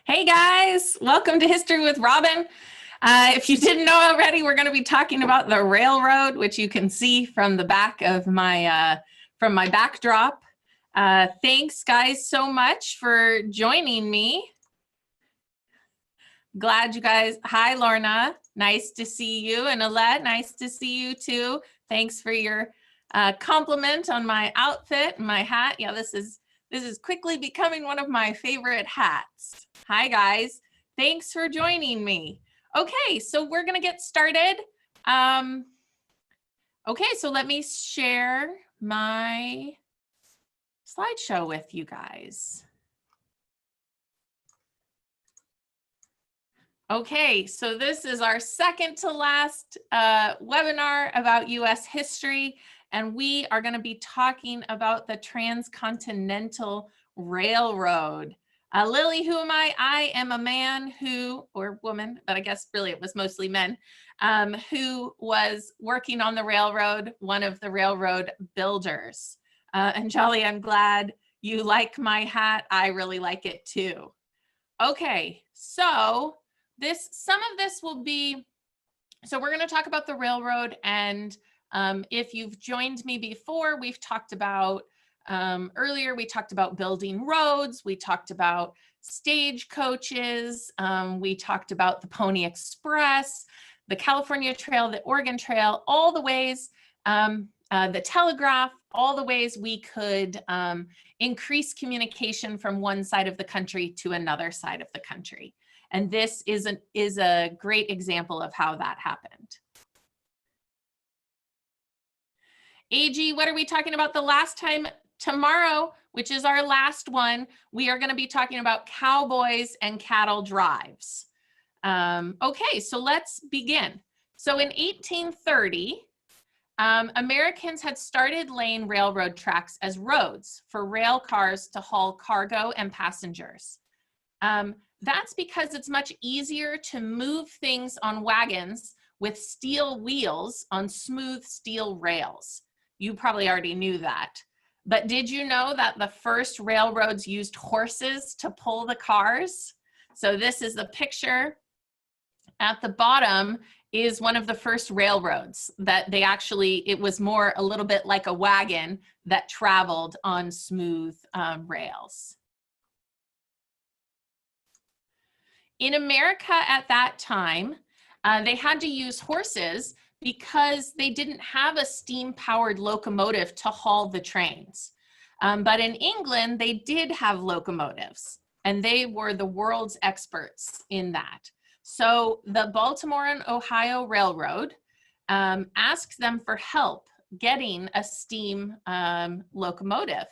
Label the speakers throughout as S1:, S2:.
S1: Hey guys, welcome to History with Robin. If you didn't know already, we're going to be talking about the railroad, which you can see from the back of my backdrop. Thanks guys so much for joining me. Glad you guys, hi Lorna, nice to see you, and Alette, nice to see you too. Thanks for your compliment on my outfit and my hat. Yeah, this is quickly becoming one of my favorite hats. Hi guys, thanks for joining me. Okay, so we're gonna get started. Okay, so let me share my slideshow with you guys. Okay, so this is our second to last webinar about US history, and we are going to be talking about the Transcontinental Railroad. Lily, who am I? I am a man who, or woman, but I guess really it was mostly men, who was working on the railroad, one of the railroad builders. And Jolly, I'm glad you like my hat. I really like it too. Okay, so some of this will be, so we're going to talk about the railroad, and if you've joined me before, we've talked about, earlier we talked about building roads, we talked about stagecoaches, we talked about the Pony Express, the California Trail, the Oregon Trail, all the ways, the telegraph, all the ways we could increase communication from one side of the country to another side of the country. And this is a great example of how that happened. AG, what are we talking about the last time? Tomorrow, which is our last one, we are going to be talking about cowboys and cattle drives. Okay, so let's begin. So in 1830, Americans had started laying railroad tracks as roads for rail cars to haul cargo and passengers. That's because it's much easier to move things on wagons with steel wheels on smooth steel rails. You probably already knew that. But did you know that the first railroads used horses to pull the cars? So this is the picture. At the bottom is one of the first railroads that they actually, it was more a little bit like a wagon that traveled on smooth rails. In America at that time, they had to use horses because they didn't have a steam-powered locomotive to haul the trains. But in England, they did have locomotives, and they were the world's experts in that. So the Baltimore and Ohio Railroad asked them for help getting a steam locomotive.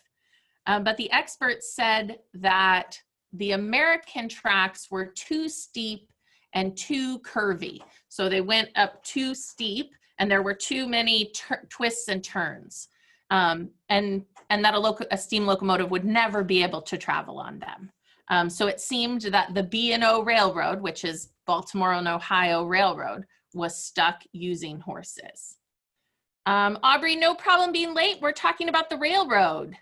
S1: But the experts said that the American tracks were too steep and too curvy. So they went up too steep and there were too many twists and turns. And that a steam locomotive would never be able to travel on them. So it seemed that the B&O Railroad, which is Baltimore and Ohio Railroad, was stuck using horses. Aubrey, no problem being late. We're talking about the railroad.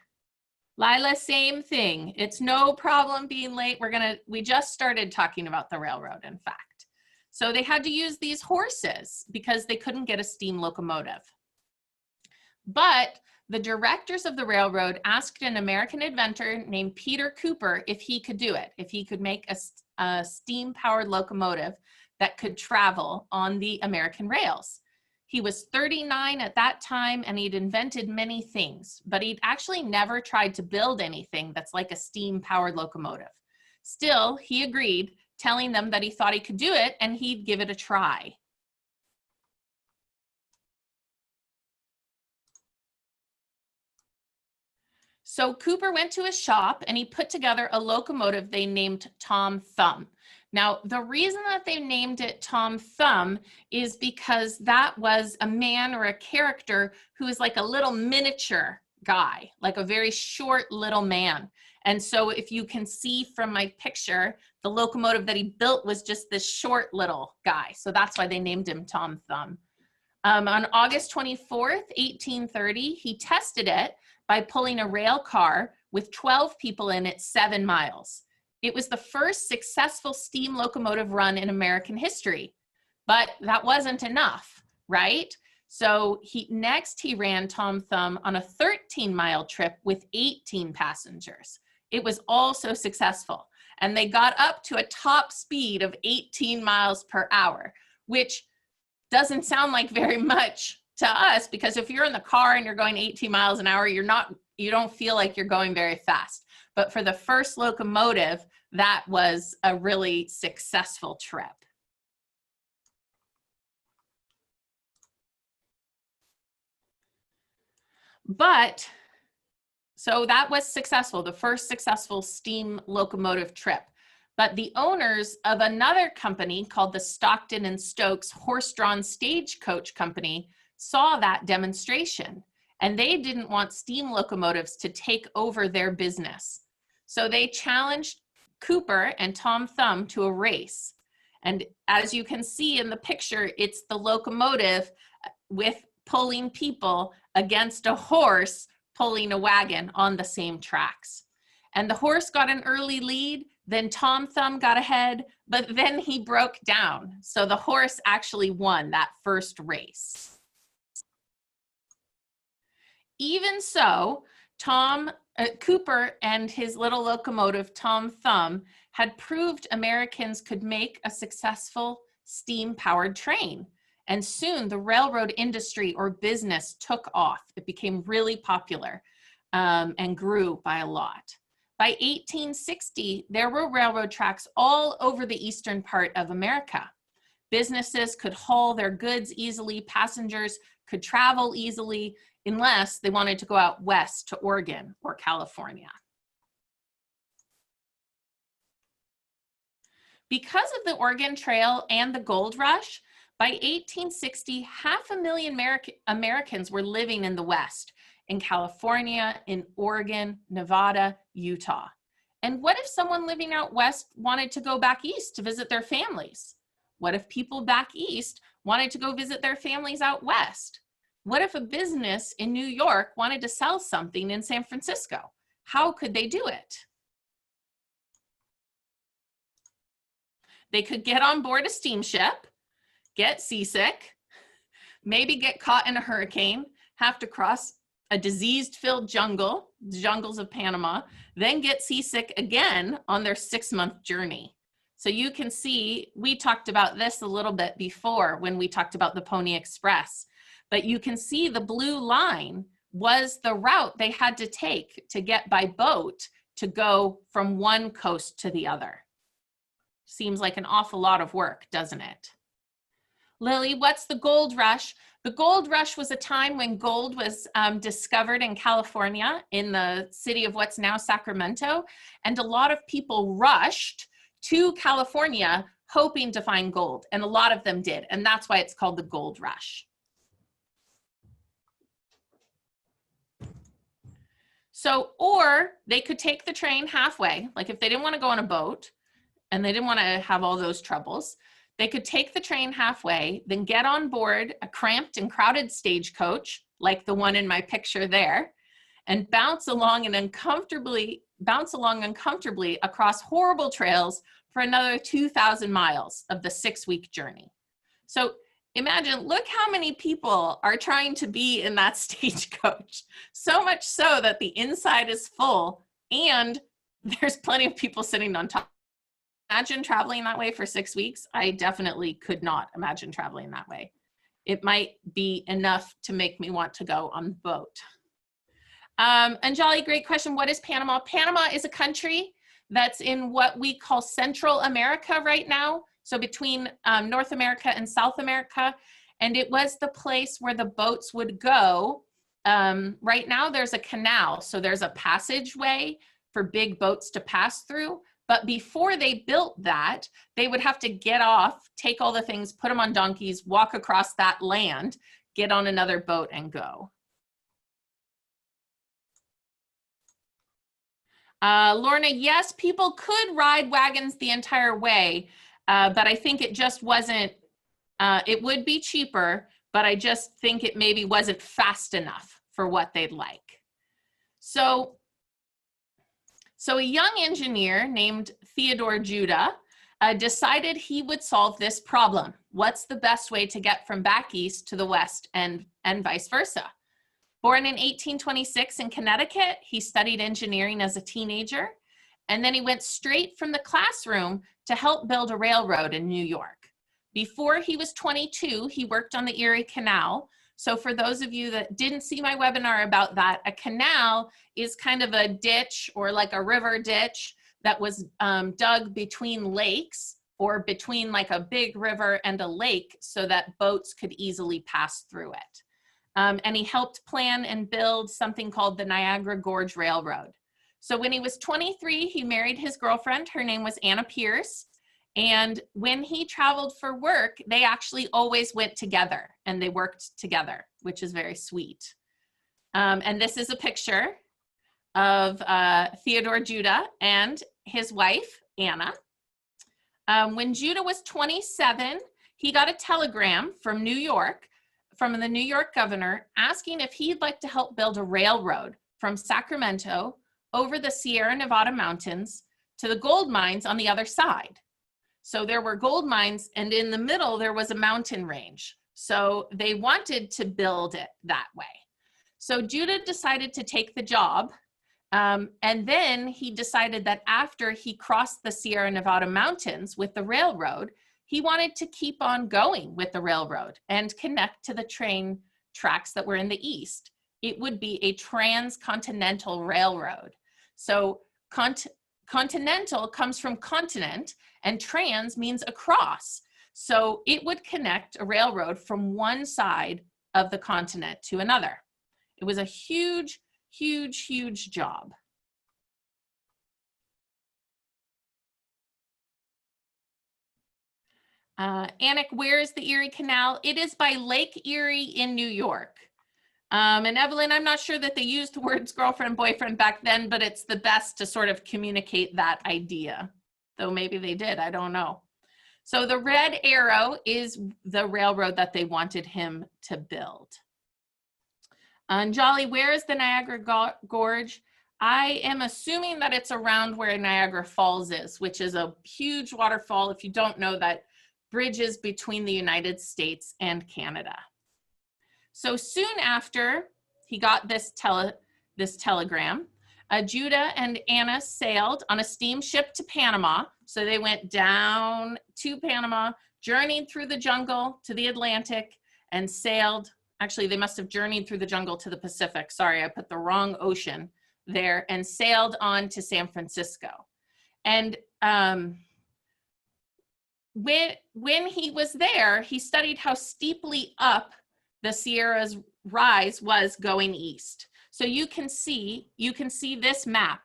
S1: Lila, same thing. It's no problem being late. We just started talking about the railroad, in fact. So they had to use these horses because they couldn't get a steam locomotive. But the directors of the railroad asked an American inventor named Peter Cooper if he could do it, if he could make a steam-powered locomotive that could travel on the American rails. He was 39 at that time, and he'd invented many things, but he'd actually never tried to build anything that's like a steam-powered locomotive. Still, he agreed, telling them that he thought he could do it and he'd give it a try. So Cooper went to his shop and he put together a locomotive they named Tom Thumb. Now, the reason that they named it Tom Thumb is because that was a man or a character who is like a little miniature guy, like a very short little man. And so if you can see from my picture, the locomotive that he built was just this short little guy. So that's why they named him Tom Thumb. On August 24th, 1830, he tested it by pulling a rail car with 12 people in it 7 miles. It was the first successful steam locomotive run in American history, but that wasn't enough, right? So next he ran Tom Thumb on a 13-mile trip with 18 passengers. It was also successful, and they got up to a top speed of 18 miles per hour, which doesn't sound like very much to us, because if you're in the car and you're going 18 miles an hour, you don't feel like you're going very fast. But for the first locomotive, that was a really successful trip. But, so that was successful, the first successful steam locomotive trip. But the owners of another company called the Stockton and Stokes Horse-Drawn Stagecoach Company saw that demonstration, and they didn't want steam locomotives to take over their business. So they challenged Cooper and Tom Thumb to a race. And as you can see in the picture, it's the locomotive with pulling people against a horse pulling a wagon on the same tracks. And the horse got an early lead, then Tom Thumb got ahead, but then he broke down. So the horse actually won that first race. Even so, Cooper and his little locomotive, Tom Thumb, had proved Americans could make a successful steam-powered train. And soon the railroad industry or business took off. It became really popular and grew by a lot. By 1860, there were railroad tracks all over the eastern part of America. Businesses could haul their goods easily, passengers could travel easily, unless they wanted to go out west to Oregon or California. Because of the Oregon Trail and the gold rush, by 1860, 500,000 Americans were living in the West, in California, in Oregon, Nevada, Utah. And what if someone living out west wanted to go back east to visit their families? What if people back east wanted to go visit their families out west? What if a business in New York wanted to sell something in San Francisco? How could they do it? They could get on board a steamship, get seasick, maybe get caught in a hurricane, have to cross a disease-filled jungle, the jungles of Panama, then get seasick again on their 6-month journey. So you can see, we talked about this a little bit before when we talked about the Pony Express, but you can see the blue line was the route they had to take to get by boat to go from one coast to the other. Seems like an awful lot of work, doesn't it? Lily, what's the gold rush? The gold rush was a time when gold was discovered in California, in the city of what's now Sacramento, and a lot of people rushed to California hoping to find gold, and a lot of them did, and that's why it's called the gold rush. So, or they could take the train halfway, like if they didn't want to go on a boat and they didn't want to have all those troubles, they could take the train halfway, then get on board a cramped and crowded stagecoach, like the one in my picture there, and bounce along uncomfortably across horrible trails for another 2,000 miles of the 6-week journey. So imagine, look how many people are trying to be in that stagecoach. So much so that the inside is full and there's plenty of people sitting on top. Imagine traveling that way for 6 weeks. I definitely could not imagine traveling that way. It might be enough to make me want to go on the boat. Anjali, great question. What is Panama? Panama is a country that's in what we call Central America right now. So between North America and South America. And it was the place where the boats would go. Right now there's a canal. So there's a passageway for big boats to pass through. But before they built that, they would have to get off, take all the things, put them on donkeys, walk across that land, get on another boat and go. Lorna, yes, people could ride wagons the entire way, but I think it just wasn't, it would be cheaper, but I just think it maybe wasn't fast enough for what they'd like. So a young engineer named Theodore Judah, decided he would solve this problem. What's the best way to get from back east to the west and vice versa? Born in 1826 in Connecticut, he studied engineering as a teenager, and then he went straight from the classroom to help build a railroad in New York. Before he was 22, he worked on the Erie Canal. So for those of you that didn't see my webinar about that, a canal is kind of a ditch or like a river ditch that was dug between lakes or between like a big river and a lake so that boats could easily pass through it. And he helped plan and build something called the Niagara Gorge Railroad. So when he was 23, he married his girlfriend. Her name was Anna Pierce. And when he traveled for work, they actually always went together and they worked together, which is very sweet. And this is a picture of Theodore Judah and his wife, Anna. When Judah was 27, he got a telegram from New York, from the New York governor, asking if he'd like to help build a railroad from Sacramento over the Sierra Nevada mountains to the gold mines on the other side. So there were gold mines, and in the middle, there was a mountain range. So they wanted to build it that way. So Judah decided to take the job. And then he decided that after he crossed the Sierra Nevada mountains with the railroad, he wanted to keep on going with the railroad and connect to the train tracks that were in the east. It would be a transcontinental railroad. So continental comes from continent, and trans means across. So it would connect a railroad from one side of the continent to another. It was a huge, huge, huge job. Anik, where is the Erie Canal? It is by Lake Erie in New York. And Evelyn, I'm not sure that they used the words girlfriend, boyfriend back then, but it's the best to sort of communicate that idea. Though maybe they did, I don't know. So the red arrow is the railroad that they wanted him to build. Anjali, where is the Niagara Gorge? I am assuming that it's around where Niagara Falls is, which is a huge waterfall. If you don't know, that bridges between the United States and Canada. So soon after he got this telegram, Judah and Anna sailed on a steamship to Panama. So they went down to Panama, journeyed through the jungle to the Atlantic, and sailed. Actually, they must have journeyed through the jungle to the Pacific. Sorry, I put the wrong ocean there, and sailed on to San Francisco. And when he was there, he studied how steeply up the Sierra's rise was going east. So you can see this map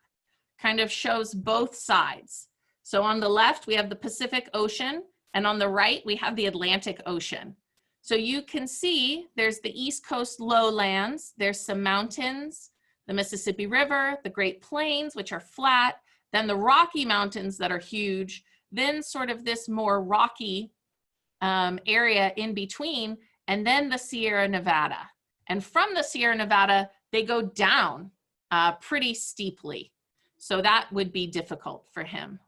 S1: kind of shows both sides. So on the left, we have the Pacific Ocean, and on the right, we have the Atlantic Ocean. So you can see there's the East Coast lowlands, there's some mountains, the Mississippi River, the Great Plains, which are flat, then the Rocky Mountains that are huge, then sort of this more rocky area in between, and then the Sierra Nevada. And from the Sierra Nevada, they go down pretty steeply. So that would be difficult for him.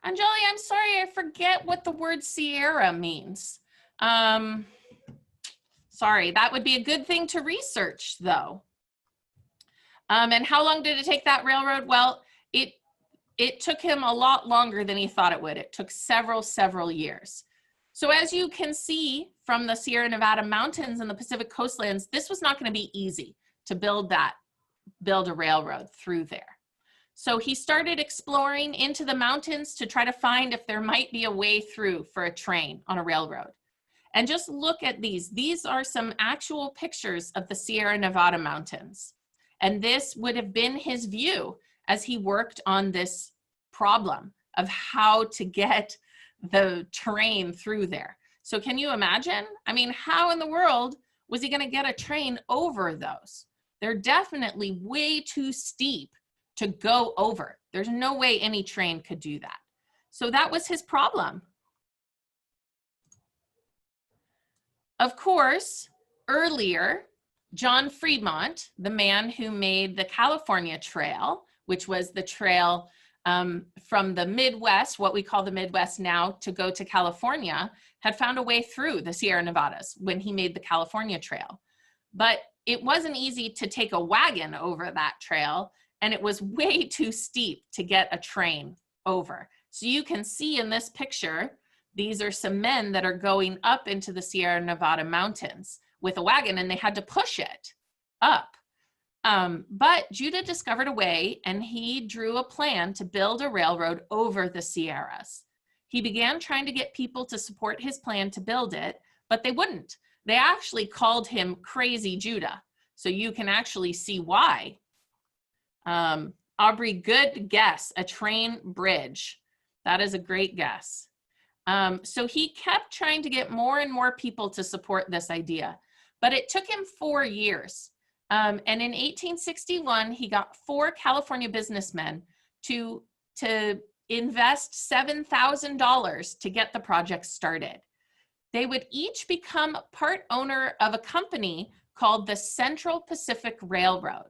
S1: Anjali, I'm sorry, I forget what the word Sierra means. Sorry, that would be a good thing to research though. And how long did it take that railroad? Well, it took him a lot longer than he thought it would. It took several years. So as you can see from the Sierra Nevada mountains and the Pacific coastlands, this was not going to be easy to build a railroad through there. So he started exploring into the mountains to try to find if there might be a way through for a train on a railroad. And just look at these. These are some actual pictures of the Sierra Nevada mountains. And this would have been his view as he worked on this problem of how to get the train through there. So can you imagine? I mean, how in the world was he going to get a train over those? They're definitely way too steep to go over. There's no way any train could do that. So that was his problem. Of course, earlier, John Fremont, the man who made the California Trail, which was the trail from the Midwest, what we call the Midwest now, to go to California, had found a way through the Sierra Nevadas when he made the California Trail. But it wasn't easy to take a wagon over that trail, and it was way too steep to get a train over. So you can see in this picture, these are some men that are going up into the Sierra Nevada mountains with a wagon, and they had to push it up. But Judah discovered a way, and he drew a plan to build a railroad over the Sierras. He began trying to get people to support his plan to build it, but they wouldn't. They actually called him Crazy Judah. So you can actually see why. Aubrey, good guess, a train bridge. That is a great guess. So he kept trying to get more and more people to support this idea, but it took him 4 years. And in 1861, he got 4 California businessmen to invest $7,000 to get the project started. They would each become part owner of a company called the Central Pacific Railroad.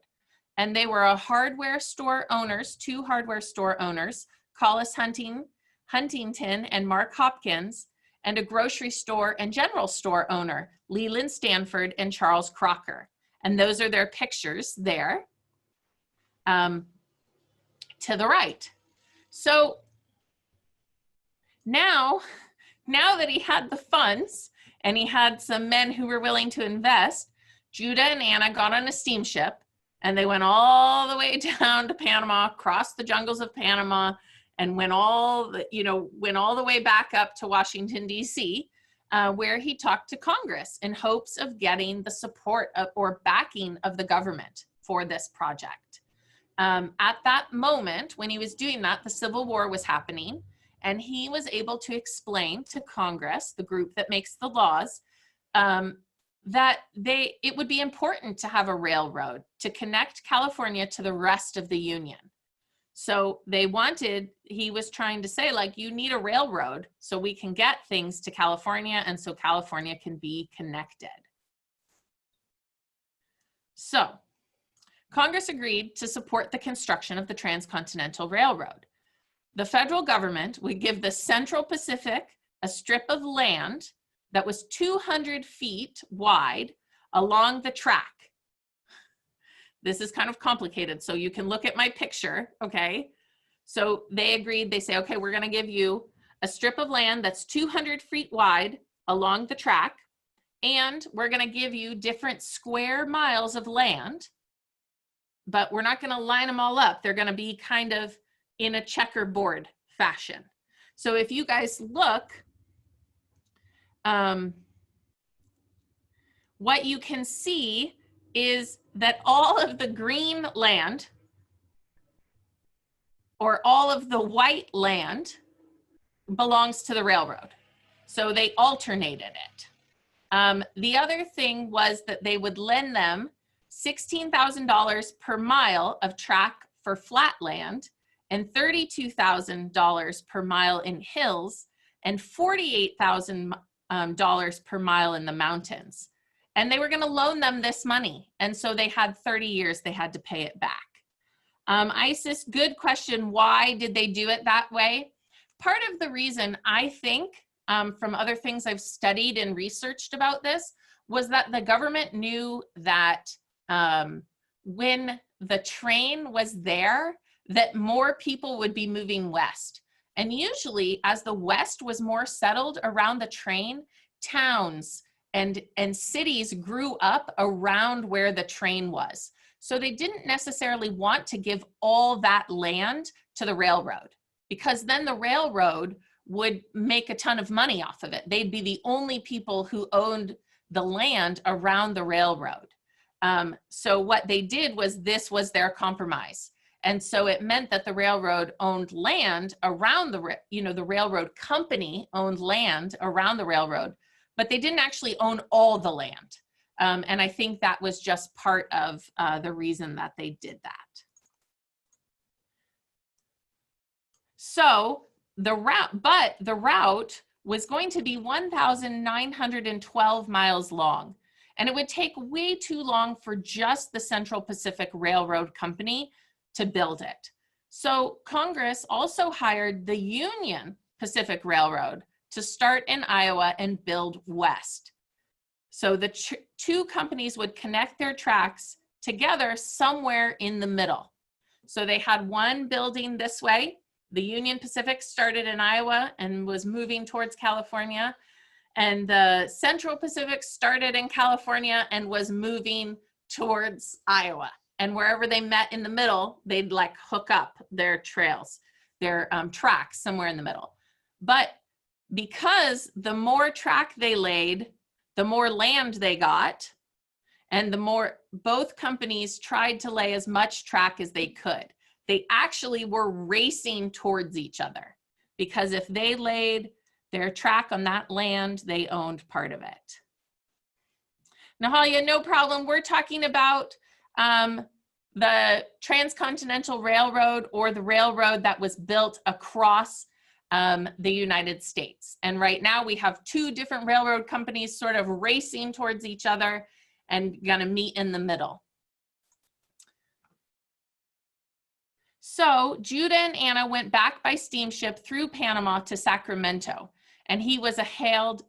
S1: And they were hardware store owners, 2 hardware store owners, Collis Huntington and Mark Hopkins, and a grocery store and general store owner, Leland Stanford and Charles Crocker. And those are their pictures there to the right. So now that he had the funds and he had some men who were willing to invest, Judah and Anna got on a steamship and they went all the way down to Panama, crossed the jungles of Panama, and went all the way back up to Washington, D.C., where he talked to Congress in hopes of getting the support or backing of the government for this project. At that moment, when he was doing that, the Civil War was happening, and he was able to explain to Congress, the group that makes the laws, that it would be important to have a railroad to connect California to the rest of the Union. So he was trying to say, like, you need a railroad so we can get things to California and so California can be connected. So Congress agreed to support the construction of the Transcontinental Railroad. The federal government would give the Central Pacific a strip of land that was 200 feet wide along the track. This is kind of complicated, so you can look at my picture, okay? So they agreed, they say, okay, we're gonna give you a strip of land that's 200 feet wide along the track, and we're gonna give you different square miles of land, but we're not gonna line them all up. They're gonna be kind of in a checkerboard fashion. So if you guys look, what you can see is that all of the green land or all of the white land belongs to the railroad. So they alternated it. The other thing was that they would lend them $16,000 per mile of track for flat land and $32,000 per mile in hills and $48,000 per mile in the mountains. And they were going to loan them this money. And so they had 30 years, they had to pay it back. Isis, good question. Why did they do it that way? Part of the reason, I think, from other things I've studied and researched about this, was that the government knew that when the train was there, that more people would be moving west. And usually, as the West was more settled around the train, towns and cities grew up around where the train was. So they didn't necessarily want to give all that land to the railroad, because then the railroad would make a ton of money off of it. They'd be the only people who owned the land around the railroad. So what they did was, this was their compromise. And so it meant that the railroad owned land around the railroad company owned land around the railroad, but they didn't actually own all the land. And I think that was just part of the reason that they did that. So the route was going to be 1,912 miles long. And it would take way too long for just the Central Pacific Railroad Company to build it. So Congress also hired the Union Pacific Railroad to start in Iowa and build west. So the two companies would connect their tracks together somewhere in the middle. So they had one building this way. The Union Pacific started in Iowa and was moving towards California. And the Central Pacific started in California and was moving towards Iowa. And wherever they met in the middle, they'd like hook up their trails, their tracks somewhere in the middle. But because the more track they laid, the more land they got, and the more both companies tried to lay as much track as they could. They actually were racing towards each other, because if they laid their track on that land, they owned part of it. Nahalia, no problem. We're talking about the Transcontinental Railroad, or the railroad that was built across the United States. And right now we have two different railroad companies sort of racing towards each other and gonna meet in the middle. So Judah and Anna went back by steamship through Panama to Sacramento, and he was hailed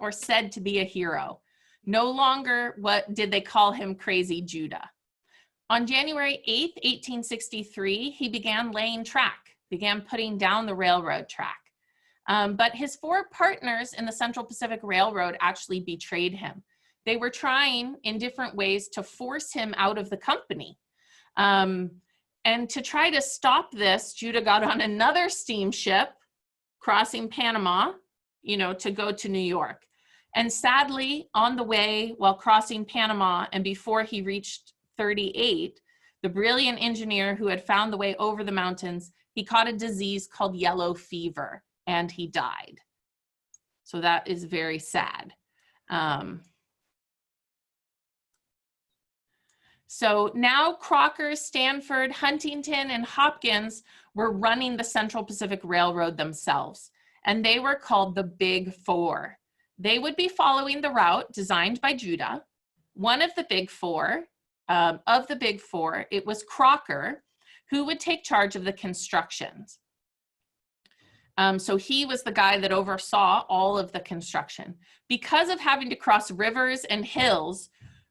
S1: or said to be a hero. No longer did they call him Crazy Judah. On January 8th, 1863, he began laying track, began putting down the railroad track. But his four partners in the Central Pacific Railroad actually betrayed him. They were trying in different ways to force him out of the company. And to try to stop this, Judah got on another steamship crossing Panama, to go to New York. And sadly, on the way while crossing Panama and before he reached 38, the brilliant engineer who had found the way over the mountains, he caught a disease called yellow fever, and he died. So that is very sad. So now Crocker, Stanford, Huntington, and Hopkins were running the Central Pacific Railroad themselves, and they were called the Big Four. They would be following the route designed by Judah. One of the Big Four, it was Crocker, who would take charge of the constructions. So he was the guy that oversaw all of the construction. Because of having to cross rivers and hills,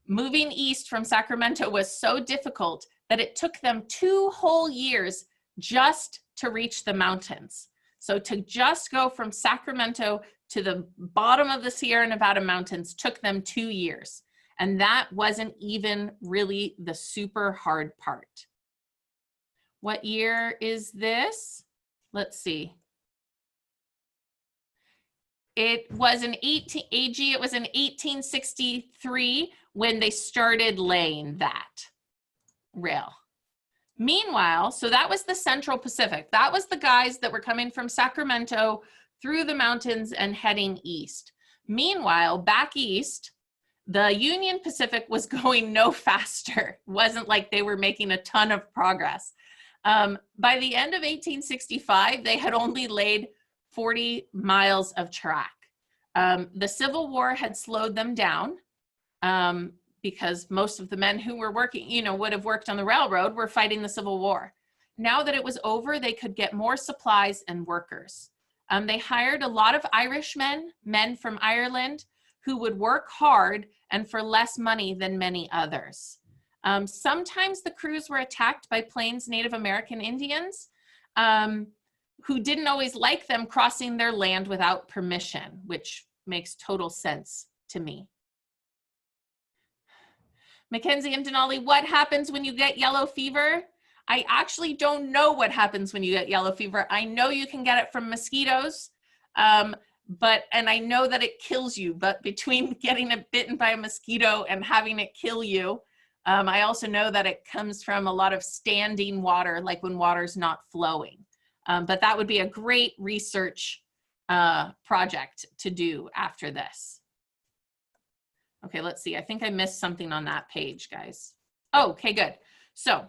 S1: moving east from Sacramento was so difficult that it took them 2 whole years just to reach the mountains. So to just go from Sacramento to the bottom of the Sierra Nevada mountains took them 2 years. And that wasn't even really the super hard part. What year is this? Let's see. It was in 1863 when they started laying that rail. Meanwhile, so that was the Central Pacific. That was the guys that were coming from Sacramento through the mountains and heading east. Meanwhile, back east, the Union Pacific was going no faster. It wasn't like they were making a ton of progress. By the end of 1865, they had only laid 40 miles of track. The Civil War had slowed them down because most of the men who were working, would have worked on the railroad were fighting the Civil War. Now that it was over, they could get more supplies and workers. They hired a lot of Irishmen, men from Ireland, who would work hard and for less money than many others. Sometimes the crews were attacked by Plains Native American Indians who didn't always like them crossing their land without permission, which makes total sense to me. Mackenzie and Denali, what happens when you get yellow fever? I actually don't know what happens when you get yellow fever. I know you can get it from mosquitoes, and I know that it kills you, but between getting bitten by a mosquito and having it kill you, I also know that it comes from a lot of standing water, like when water's not flowing. But that would be a great research project to do after this. Okay, let's see. I think I missed something on that page, guys. Oh, okay, good. So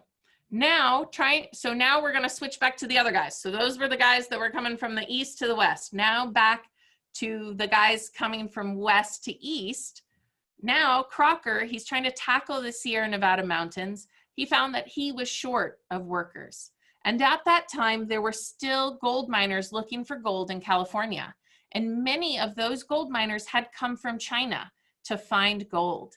S1: now we're going to switch back to the other guys. So those were the guys that were coming from the east to the west. Now back to the guys coming from west to east. Now Crocker, he's trying to tackle the Sierra Nevada mountains. He found that he was short of workers. And at that time, there were still gold miners looking for gold in California. And many of those gold miners had come from China to find gold.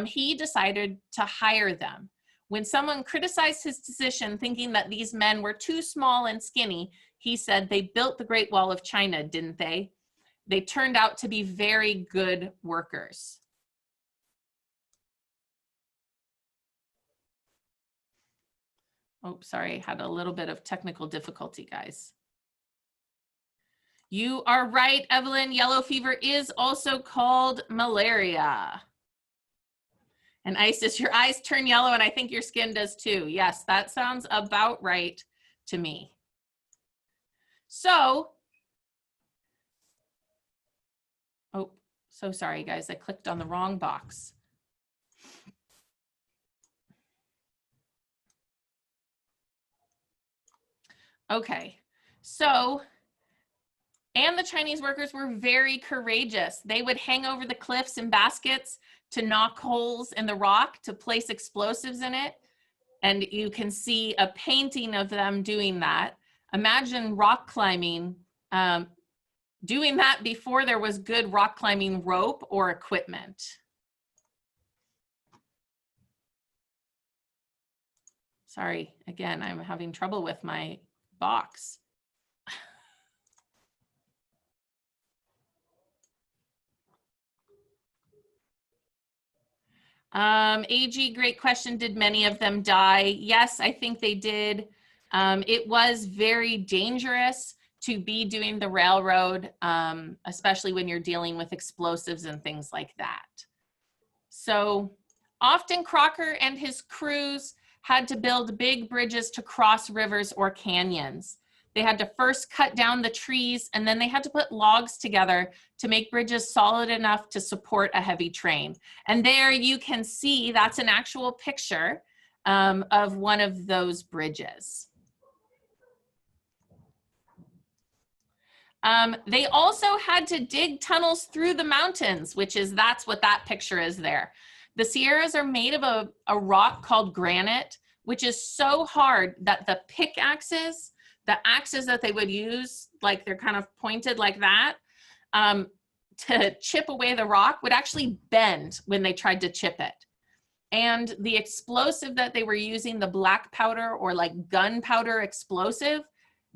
S1: He decided to hire them. When someone criticized his decision, thinking that these men were too small and skinny, he said, "They built the Great Wall of China, didn't they?" They turned out to be very good workers. Oh, sorry, had a little bit of technical difficulty, guys. You are right, Evelyn. Yellow fever is also called malaria. And Isis, your eyes turn yellow, and I think your skin does too. Yes, that sounds about right to me. So, oh, so sorry, guys. I clicked on the wrong box. Okay, so, and the Chinese workers were very courageous. They would hang over the cliffs in baskets to knock holes in the rock to place explosives in it. And you can see a painting of them doing that. Imagine rock climbing, doing that before there was good rock climbing rope or equipment. Sorry, again, I'm having trouble with my box. AG, great question. Did many of them die? Yes, I think they did. It was very dangerous to be doing the railroad, especially when you're dealing with explosives and things like that. So often Crocker and his crews had to build big bridges to cross rivers or canyons. They had to first cut down the trees, and then they had to put logs together to make bridges solid enough to support a heavy train. And there you can see, that's an actual picture of one of those bridges. They also had to dig tunnels through the mountains, that's what that picture is there. The Sierras are made of a rock called granite, which is so hard that the pickaxes, the axes that they would use, like they're kind of pointed like that, to chip away the rock would actually bend when they tried to chip it. And the explosive that they were using, the black powder or like gunpowder explosive,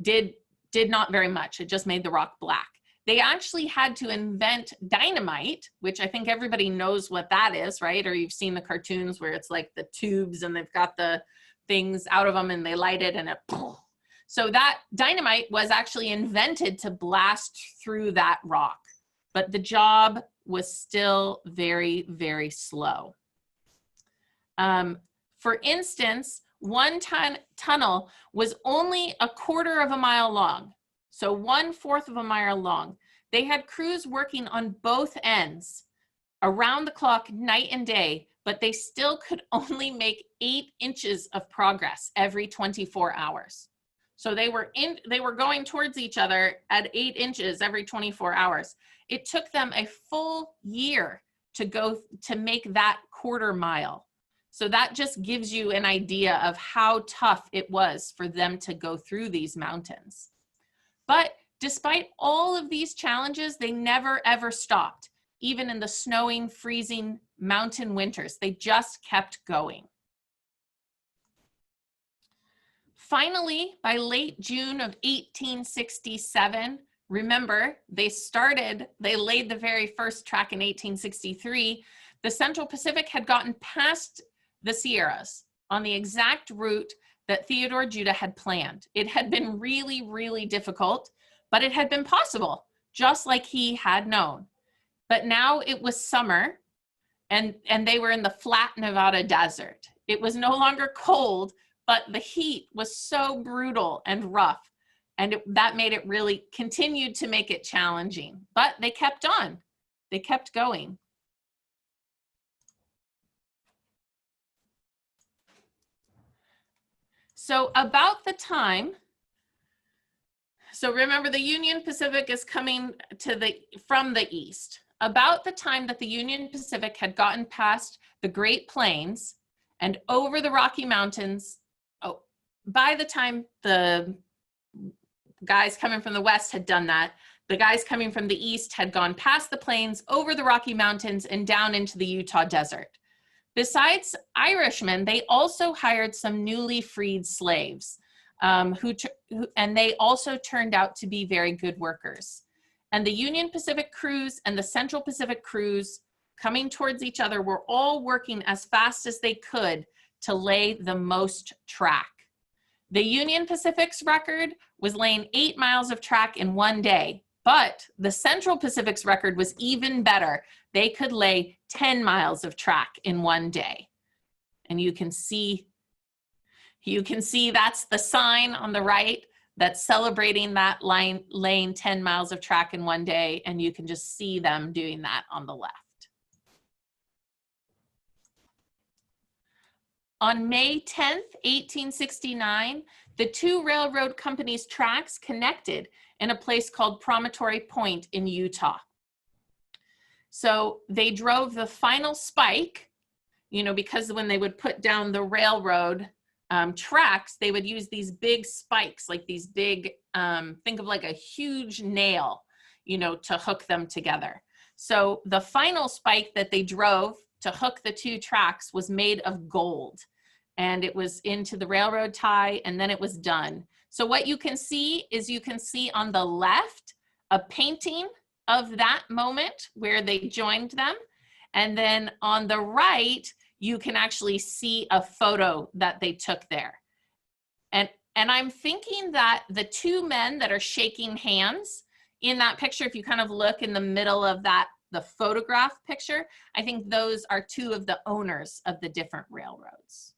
S1: did not very much. It just made the rock black. They actually had to invent dynamite, which I think everybody knows what that is, right? Or you've seen the cartoons where it's like the tubes and they've got the things out of them and they light it and it, so that dynamite was actually invented to blast through that rock, but the job was still very, very slow. For instance, one tunnel was only 1/4 of a mile long, so 1/4 of a mile long. They had crews working on both ends around the clock, night and day, but they still could only make 8 inches of progress every 24 hours. So they were going towards each other at 8 inches every 24 hours. It took them a full year to make that 1/4 mile. So that just gives you an idea of how tough it was for them to go through these mountains. But despite all of these challenges, they never ever stopped, even in the snowing, freezing mountain winters. They just kept going. Finally, by late June of 1867, remember, they laid the very first track in 1863, the Central Pacific had gotten past the Sierras on the exact route that Theodore Judah had planned. It had been really, really difficult, but it had been possible, just like he had known. But now it was summer, and they were in the flat Nevada desert. It was no longer cold, but the heat was so brutal and rough, and that made it really continued to make it challenging. But they kept on. They kept going. So about the time, so remember the Union Pacific is coming from the east. About the time that the Union Pacific had gotten past the Great Plains and over the Rocky Mountains, by the time the guys coming from the west had done that, the guys coming from the east had gone past the plains, over the Rocky Mountains, and down into the Utah desert. Besides Irishmen, they also hired some newly freed slaves, and they also turned out to be very good workers. And the Union Pacific crews and the Central Pacific crews coming towards each other were all working as fast as they could to lay the most track. The Union Pacific's record was laying 8 miles of track in one day, but the Central Pacific's record was even better. They could lay 10 miles of track in one day. And you can see that's the sign on the right that's celebrating that line, laying 10 miles of track in one day, and you can just see them doing that on the left. On May 10th, 1869, the two railroad companies' tracks connected in a place called Promontory Point in Utah. So they drove the final spike, because when they would put down the railroad tracks, they would use these big spikes, like these big, think of like a huge nail, to hook them together. So the final spike that they drove to hook the two tracks was made of gold, and it was into the railroad tie, and then it was done. So what you can see is on the left a painting of that moment where they joined them, and then on the right you can actually see a photo that they took there. And I'm thinking that the two men that are shaking hands in that picture, if you kind of look in the middle of that, the photograph picture, I think those are two of the owners of the different railroads.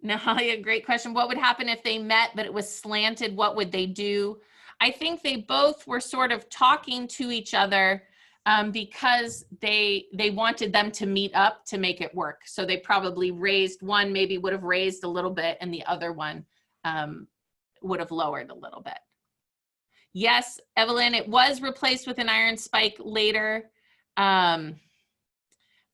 S1: Nahalia, great question. What would happen if they met but it was slanted? What would they do? I think they both were sort of talking to each other because they wanted them to meet up to make it work. So they probably raised, one maybe would have raised a little bit and the other one would have lowered a little bit. Yes, Evelyn, it was replaced with an iron spike later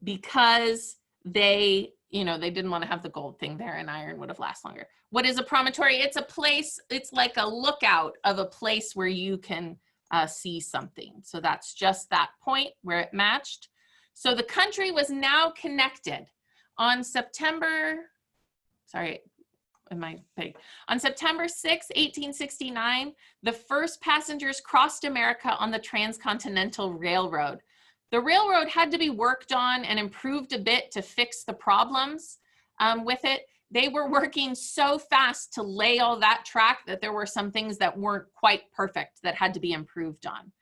S1: because they didn't want to have the gold thing there, and iron would have lasted longer. What is a promontory? It's a place, it's like a lookout of a place where you can see something. So that's just that point where it matched. So the country was now connected. On September 6, 1869, the first passengers crossed America on the Transcontinental Railroad. The railroad had to be worked on and improved a bit to fix the problems with it. They were working so fast to lay all that track that there were some things that weren't quite perfect that had to be improved on.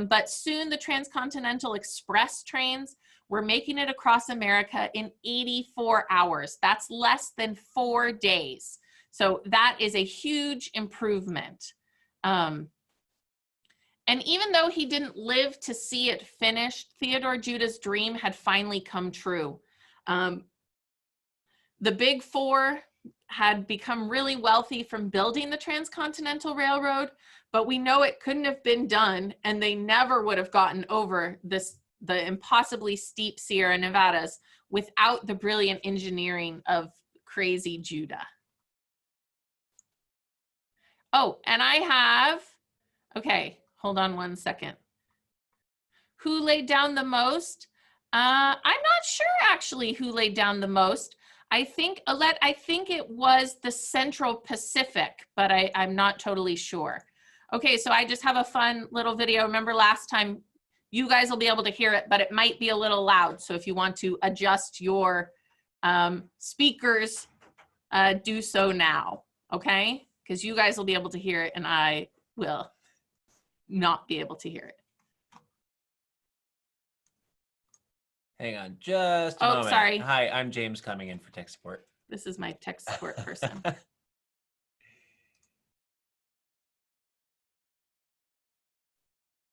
S1: But soon the Transcontinental Express trains were making it across America in 84 hours. That's less than 4 days. So that is a huge improvement. And even though he didn't live to see it finished, Theodore Judah's dream had finally come true. The Big Four had become really wealthy from building the Transcontinental Railroad, but we know it couldn't have been done, and they never would have gotten over the impossibly steep Sierra Nevadas without the brilliant engineering of crazy Judah. Oh, and I have, okay, hold on one second. Who laid down the most? I'm not sure actually who laid down the most. I think it was the Central Pacific, but I'm not totally sure. Okay, so I just have a fun little video. Remember last time, you guys will be able to hear it, but it might be a little loud. So if you want to adjust your speakers, do so now, okay? Because you guys will be able to hear it and I will not be able to hear it.
S2: Hang on just a moment.
S1: Oh, sorry.
S2: Hi, I'm James coming in for tech support.
S1: This is my tech support person.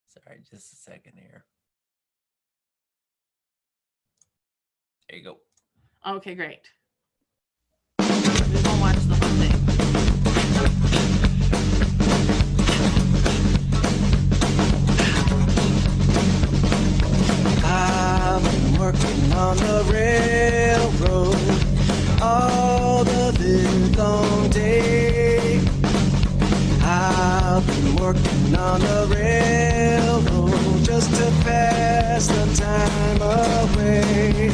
S2: Sorry, just a second here. There you go.
S1: Okay, great. We won't watch the whole thing.
S3: on the railroad all the live long day. I've been working on the railroad just to pass the time away.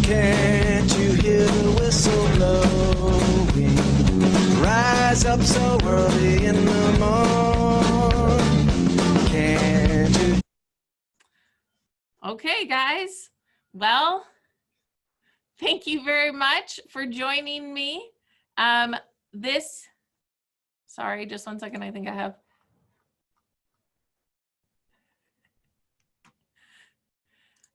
S3: Can't you hear the whistle blowing? Rise up so early in the morning. Can't you?
S1: Okay, guys. Well, thank you very much for joining me. Sorry, just 1 second. I think I have.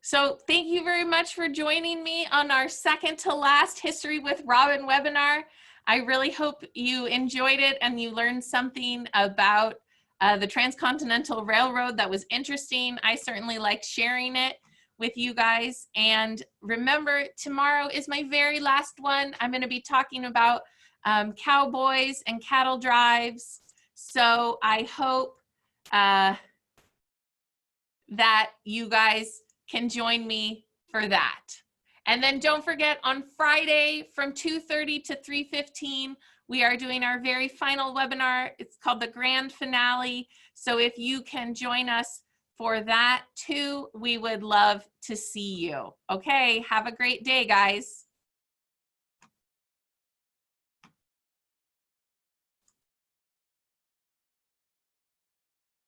S1: So thank you very much for joining me on our second to last History with Robin webinar. I really hope you enjoyed it and you learned something about the Transcontinental Railroad that was interesting. I certainly liked sharing it with you guys. And remember, tomorrow is my very last one. I'm going to be talking about cowboys and cattle drives. So I hope that you guys can join me for that. And then don't forget, on Friday from 2:30 to 3:15, we are doing our very final webinar. It's called the Grand Finale. So if you can join us for that too, we would love to see you. Okay, have a great day, guys.